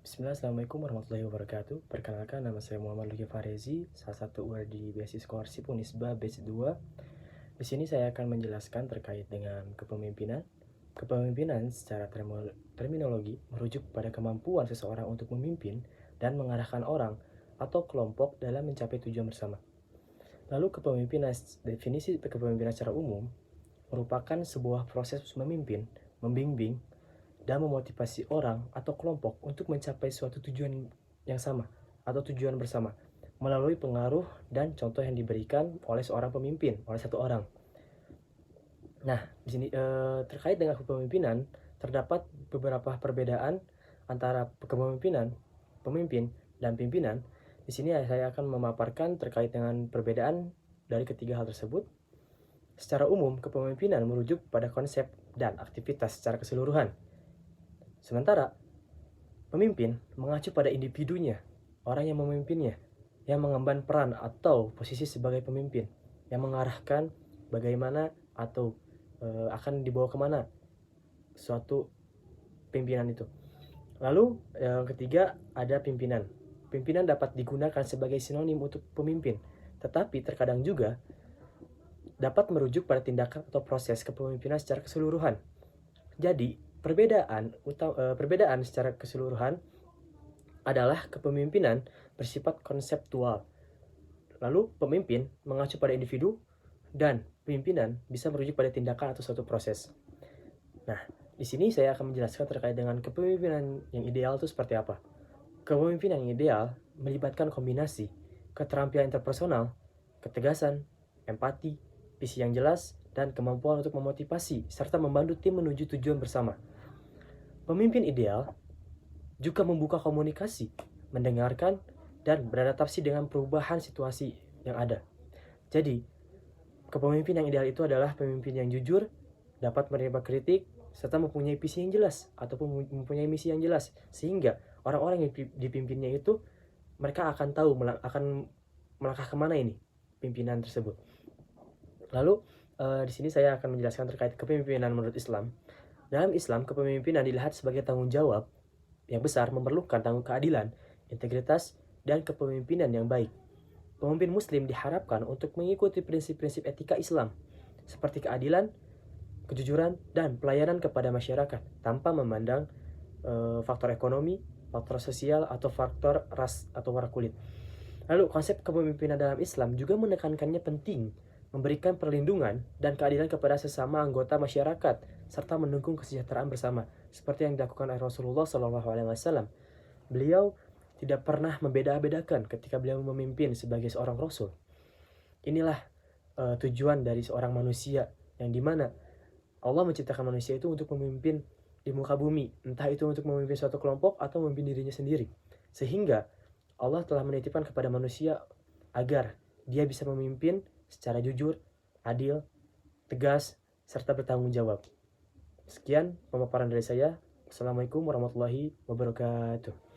Bismillah, Assalamualaikum warahmatullahi wabarakatuh. Perkenalkan, nama saya Muhammad Luki Farezi, salah satu UR di beasiswa Scholarship Unisba Batch 2. Di sini saya akan menjelaskan terkait dengan kepemimpinan. Kepemimpinan secara terminologi merujuk pada kemampuan seseorang untuk memimpin dan mengarahkan orang atau kelompok dalam mencapai tujuan bersama. Lalu definisi kepemimpinan secara umum merupakan sebuah proses memimpin, membimbing, dan memotivasi orang atau kelompok untuk mencapai suatu tujuan yang sama atau tujuan bersama melalui pengaruh dan contoh yang diberikan oleh seorang pemimpin, oleh satu orang. Nah, di sini terkait dengan kepemimpinan terdapat beberapa perbedaan antara kepemimpinan, pemimpin, dan pimpinan. Di sini saya akan memaparkan terkait dengan perbedaan dari ketiga hal tersebut. Secara umum, kepemimpinan merujuk pada konsep dan aktivitas secara keseluruhan. Sementara, pemimpin mengacu pada individunya, orang yang memimpinnya, yang mengemban peran atau posisi sebagai pemimpin, yang mengarahkan bagaimana atau akan dibawa kemana suatu pimpinan itu. Lalu yang ketiga ada pimpinan. Pimpinan dapat digunakan sebagai sinonim untuk pemimpin, tetapi terkadang juga dapat merujuk pada tindakan atau proses kepemimpinan secara keseluruhan. Jadi, perbedaan secara keseluruhan adalah kepemimpinan bersifat konseptual. Lalu pemimpin mengacu pada individu dan pimpinan bisa merujuk pada tindakan atau suatu proses. Nah, di sini saya akan menjelaskan terkait dengan kepemimpinan yang ideal itu seperti apa. Kepemimpinan yang ideal melibatkan kombinasi keterampilan interpersonal, ketegasan, empati, visi yang jelas, dan kemampuan untuk memotivasi serta membantu tim menuju tujuan bersama. Pemimpin ideal juga membuka komunikasi, mendengarkan, dan beradaptasi dengan perubahan situasi yang ada. Jadi, kepemimpinan yang ideal itu adalah pemimpin yang jujur, dapat menerima kritik, serta mempunyai visi yang jelas ataupun mempunyai misi yang jelas, sehingga orang-orang yang dipimpinnya itu mereka akan tahu akan melangkah kemana ini pimpinan tersebut. Lalu di sini saya akan menjelaskan terkait kepemimpinan menurut Islam. Dalam Islam, kepemimpinan dilihat sebagai tanggung jawab yang besar, memerlukan keadilan, integritas, dan kepemimpinan yang baik. Pemimpin Muslim diharapkan untuk mengikuti prinsip-prinsip etika Islam, seperti keadilan, kejujuran, dan pelayanan kepada masyarakat, tanpa memandang faktor ekonomi, faktor sosial, atau faktor ras atau warna kulit. Lalu, konsep kepemimpinan dalam Islam juga menekankannya penting memberikan perlindungan dan keadilan kepada sesama anggota masyarakat, serta mendukung kesejahteraan bersama, seperti yang dilakukan oleh Rasulullah SAW. Beliau tidak pernah membeda-bedakan ketika beliau memimpin sebagai seorang Rasul. Inilah tujuan dari seorang manusia, yang dimana Allah menciptakan manusia itu untuk memimpin di muka bumi, entah itu untuk memimpin suatu kelompok atau memimpin dirinya sendiri. Sehingga Allah telah menitipkan kepada manusia agar dia bisa memimpin secara jujur, adil, tegas, serta bertanggung jawab. Sekian pemaparan dari saya. Assalamualaikum warahmatullahi wabarakatuh.